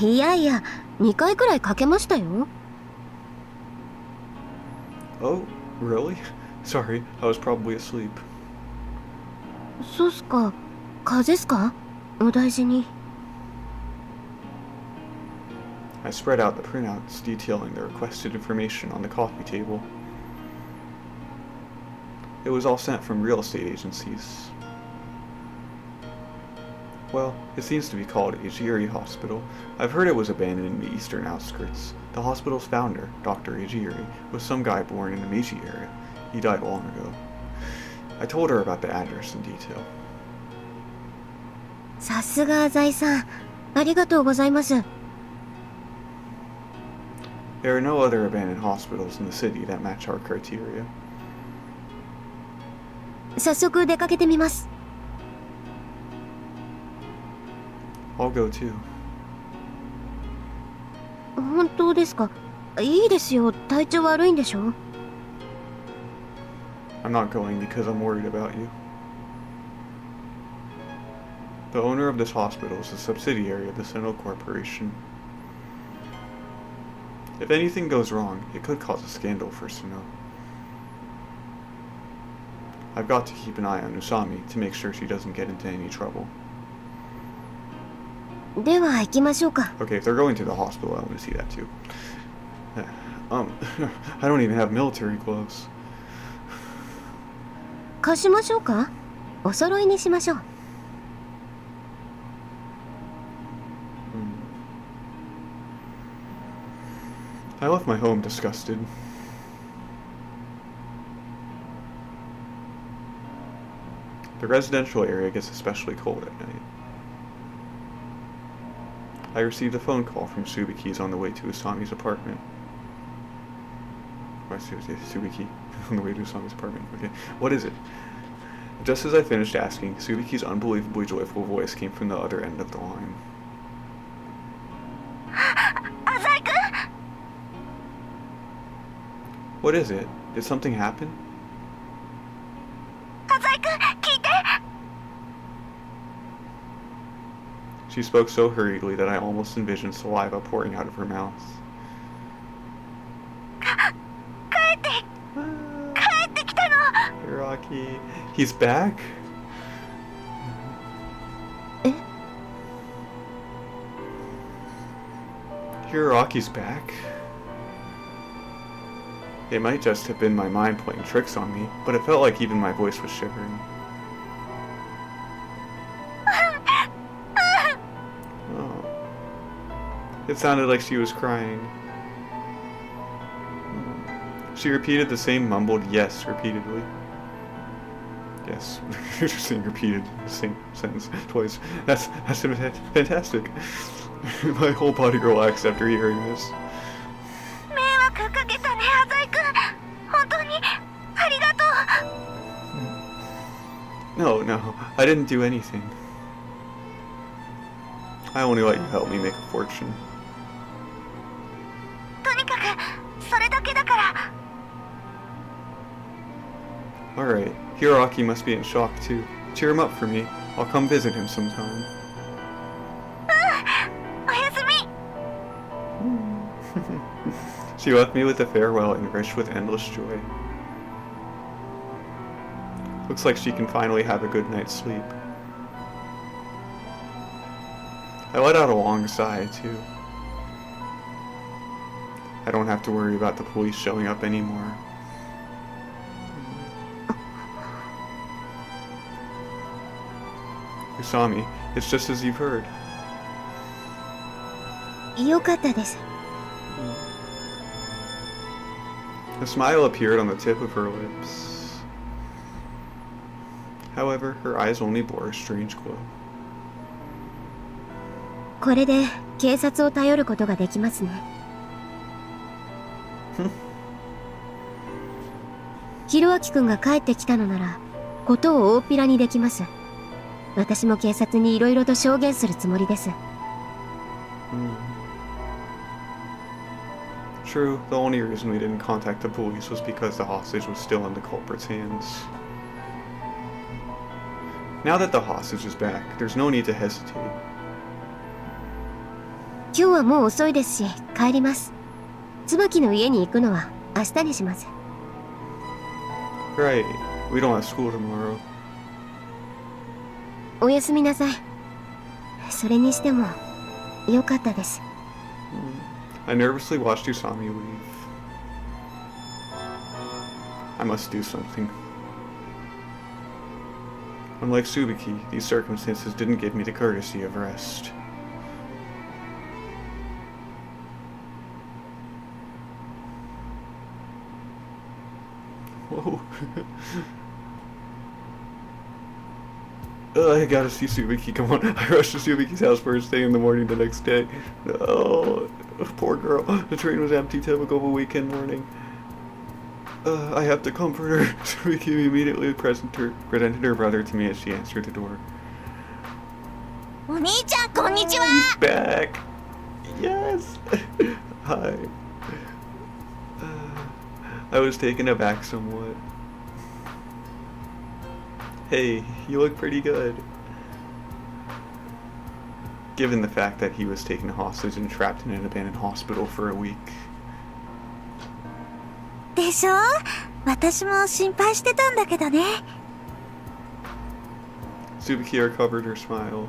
いやいや、2回くらいかけましたよ。 Oh, really? Sorry, I was probably asleep. そうっすか。風邪っすか？お大事に。 I spread out the printouts detailing the requested information on the coffee table. It was all sent from real estate agencies. Well, it seems to be called Ejiri Hospital. I've heard it was abandoned in the eastern outskirts. The hospital's founder, Dr. Ejiri, was some guy born in the Meiji area. He died long ago. I told her about the address in detail. さすがアザイさん。ありがとうございます。 There are no other abandoned hospitals in the city that match our criteria. 早速出かけてみます。 I'll go too. 本当ですか？いいですよ。体調悪いんでしょ？ I'm not going because I'm worried about you. The owner of this hospital is a subsidiary of the Sino Corporation. If anything goes wrong, it could cause a scandal for Sino. I've got to keep an eye on Usami to make sure she doesn't get into any trouble. では行きましょうか。 Okay, if they're going to the hospital, I want to see that too. I don't even have military gloves. 貸しましょうか？お揃いにしましょう。 I left my home disgusted. The residential area gets especially cold at night. I received a phone call from Tsubaki's on the way to Usami's apartment. Oh, Tsubaki on the way to Usami's apartment. Okay, what is it? Just as I finished asking, Tsubaki's unbelievably joyful voice came from the other end of the line. What is it? Did something happen? She spoke so hurriedly that I almost envisioned saliva pouring out of her mouth. Hiroaki, he's back? Eh? Hiroaki's back? It might just have been my mind playing tricks on me, but it felt like even my voice was shivering. Oh. It sounded like she was crying. She repeated the same mumbled yes repeatedly. Yes, you're just saying repeated the same sentence twice. That's fantastic. My whole body relaxed after hearing this. No, I didn't do anything. I only let you help me make a fortune. とにかくそれだけだから。 Alright, Hiroaki must be in shock too. Cheer him up for me. I'll come visit him sometime. おやすみ。 She left me with a farewell enriched with endless joy. Looks like she can finally have a good night's sleep. I let out a long sigh, too. I don't have to worry about the police showing up anymore. Usami, it's just as you've heard. よかったです。 A smile appeared on the tip of her lips. However, her eyes only bore a strange glow. これで警察を頼ることができますね。ヒロアキくんが帰ってきたのなら、ことを大っぴらにできます。私も警察にいろいろと証言するつもりです。True, the only reason we didn't contact the police was because the hostage was still in the culprit's hands. Now that the hostage is back, there's no need to hesitate. 今日はもう遅いですし、帰ります。椿の家に行くのは明日にします。Right, we don't have school tomorrow. おやすみなさい。それにしても、よかったです。I nervously watched Usami leave. I must do something. Unlike Tsubaki, these circumstances didn't give me the courtesy of rest. Whoa. I gotta see Tsubaki, come on. I rushed to Tsubaki's house first thing in the morning the next day. No, poor girl. The train was empty, typical of a weekend morning. I have to comfort her. Tsubaki immediately presented her brother to me as she answered the door. お兄ちゃん、こんにちは。 He's back. Yes. Hi. I was taken aback somewhat. Hey, you look pretty good. Given the fact that he was taken hostage and trapped in an abandoned hospital for a week. でしょ？私も心配してたんだけどね。 Tsubaki recovered her smile.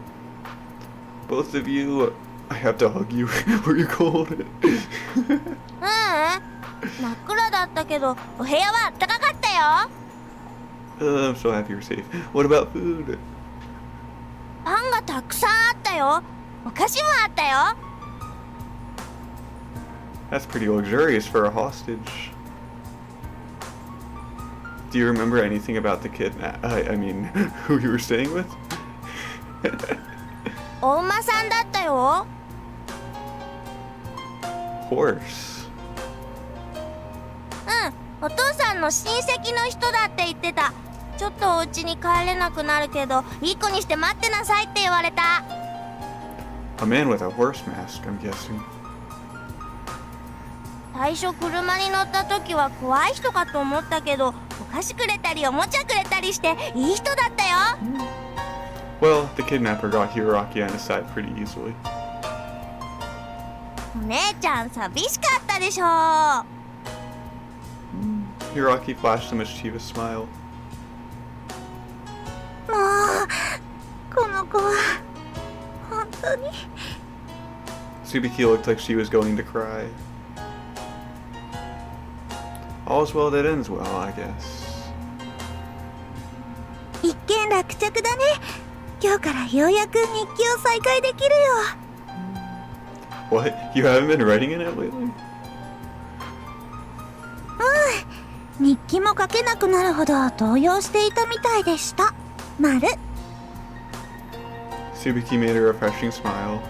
Both of you, I have to hug you. Were you cold? 真っ暗だったけど、お部屋は暖かかったよ。 I'm so happy you're safe. What about food? パンがたくさんあったよ。お菓子もあったよ。 That's pretty luxurious for a hostage. Do you remember anything about the I mean, who you were staying with? お馬さんだったよ。 Horse. お父さんの親戚の人だって言ってた。ちょっとお家に帰れなくなるけど、いい子にして待ってなさいって言われた。 A man with a horse mask, I'm guessing. 最初車に乗った時は怖い人かと思ったけど、お菓子くれたりおもちゃくれたりしていい人だったよ。 Well, the kidnapper got Hiroaki on his side pretty easily. お姉ちゃん寂しかったでしょ。 Hiroaki flashed a mischievous smile. もうこの子は本当に。 Tsubaki looked like she was going to cry. All's well that ends well, I guess. 一件落着だね。今日からようやく日記を再開できるよ。 What? You haven't been writing in it lately? 日記も書けなくなるほど動揺していたみたいでした。丸。 Tsubaki made a refreshing smile.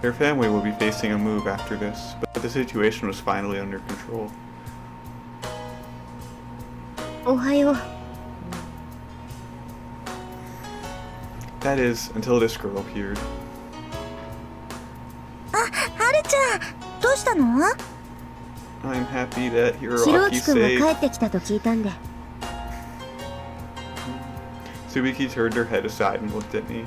Their family will be facing a move after this, but the situation was finally under control. おはよう。That is, until this girl appeared. あ、はるちゃん、どうしたの？ I'm happy that ひろ Hiroaki きくんが saved. 帰ってきたと聞いたんで。Tsubaki turned her head aside and looked at me.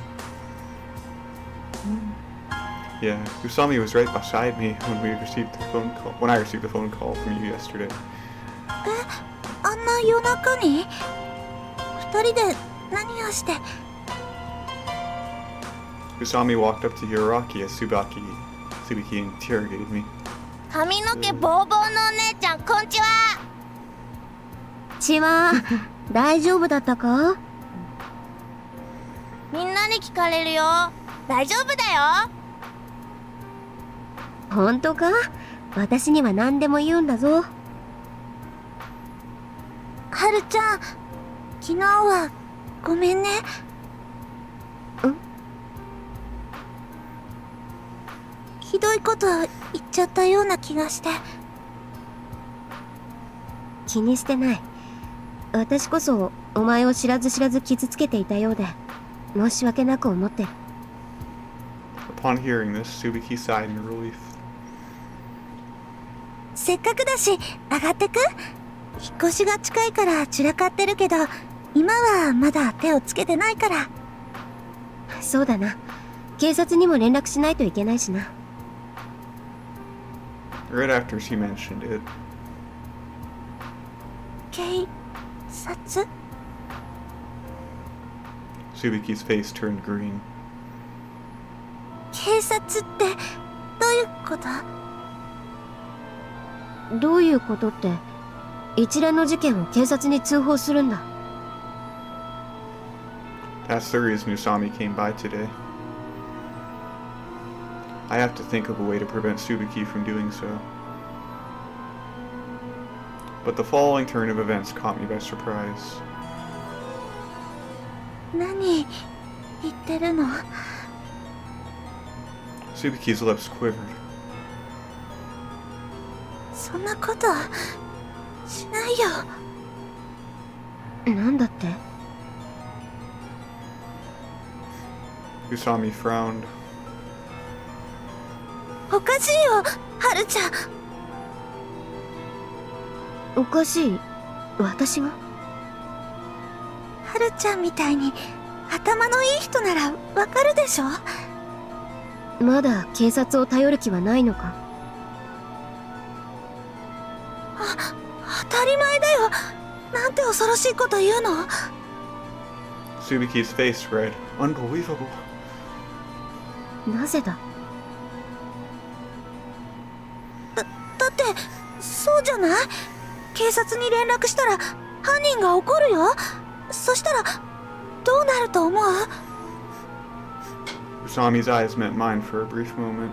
Yeah, Usami was right beside me when I received the phone call from you yesterday. あんな夜中に？二人で何をして？ Usami walked up to Hiroaki as Tsubaki interrogated me. 髪の毛ボーボーのお姉ちゃん、こんちは。ちは、大丈夫だったか？みんなに聞かれるよ。大丈夫だよ。本当か？私には何でも言うんだぞ。はるちゃん、昨日はごめんね。ひどいこと言っちゃったような気がして。気にしてない。私こそお前を知らず知らず傷つけていたようで申し訳なく思ってる。 Upon hearing this, Tsubaki sighed in relief. せっかくだし上がってく？引っ越しが近いから散らかってるけど、今はまだ手をつけてないから。そうだな。警察にも連絡しないといけないしな。Right after she mentioned it, 警察？ Tsubaki's face turned green. 警察ってどういうこと？どういうことって、一連の事件を警察に通報するんだ。That's the reason Usami came by today. I have to think of a way to prevent Tsubaki from doing so. But the following turn of events caught me by surprise. 何言ってるの？ Tsubaki's lips quivered. そんなことしないよ。なんだって？ Usami frowned. おかしいよ、はるちゃん。おかしい？私が？はるちゃんみたいに頭のいい人ならわかるでしょ？まだ警察を頼る気はないのか？当たり前だよ。なんて恐ろしいこと言うの？ Tsubaki's face read, unbelievable. なぜだ？だってそうじゃない？警察に連絡したら犯人が怒るよ。そしたらどうなると思う？ Usami's eyes met mine for a brief moment.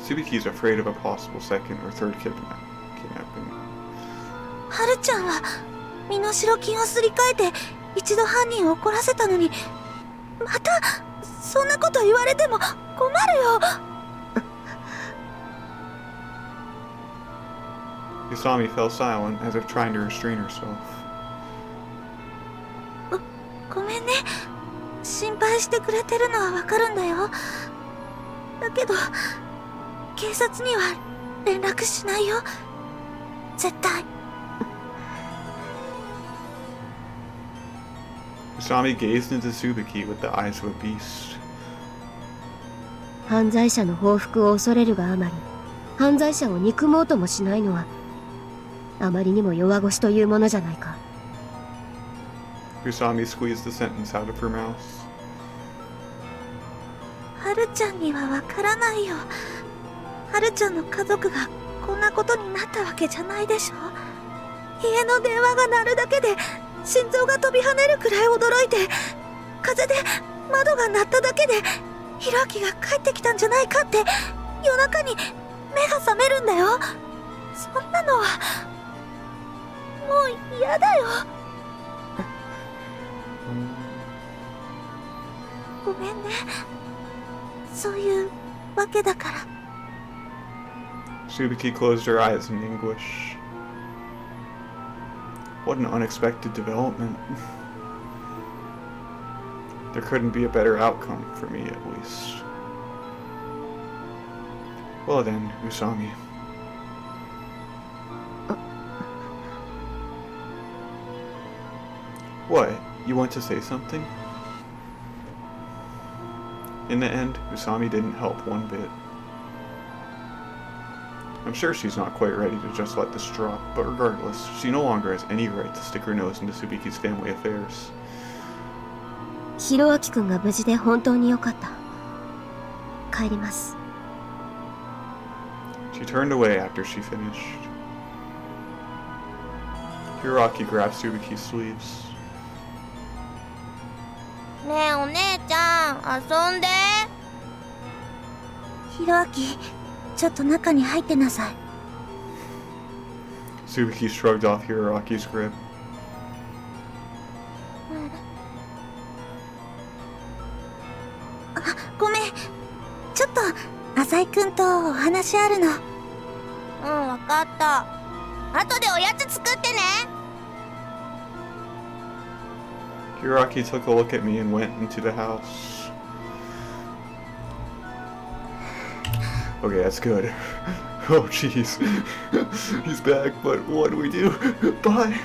Tsubaki's afraid of a possible second or third kidnapping. はるちゃんは身代金をすり替えて一度犯人を怒らせたのに、またそんなこと言われても困るよ。Usami fell silent, as if trying to restrain herself. ごめんね。心配してくれてるのはわかるんだよ。だけど警察には連絡しないよ。絶対。Usami gazed into Tsubaki with the eyes of a beast. 犯罪者の報復を恐れるがあまり、犯罪者を憎もうともしないのはあまりにも弱腰というものじゃないか。 Usami squeezed the sentence out of her mouth. はるちゃんにはわからないよ。はるちゃんの家族がこんなことになったわけじゃないでしょ。家の電話が鳴るだけで心臓が飛び跳ねるくらい驚いて、風で窓が鳴っただけでひろあきが帰ってきたんじゃないかって夜中に目が覚めるんだよ。そんなのはもう嫌だよ。ごめんね。そういうわけだから。 Tsubaki closed her eyes in anguish. What an unexpected development. There couldn't be a better outcome for me, at least. Well then, Usami. What? You want to say something? In the end, Usami didn't help one bit. I'm sure she's not quite ready to just let this drop, but regardless, she no longer has any right to stick her nose into Tsubaki's family affairs. ヒロアキくんが無事で本当に良かった。帰ります。She turned away after she finished. Hiroaki grabbed Tsubaki's sleeves. ねえお姉ちゃん遊んで。ヒロアキ、ちょっと中に入ってなさい。Tsubaki shrugged off Hiroaki's grip. あ、ごめん。ちょっと浅井くんとお話あるの。わかった。後でおやつ作ってね。Hiroaki took a look at me and went into the house. Okay, that's good. Oh jeez. He's back, but what do we do? Bye!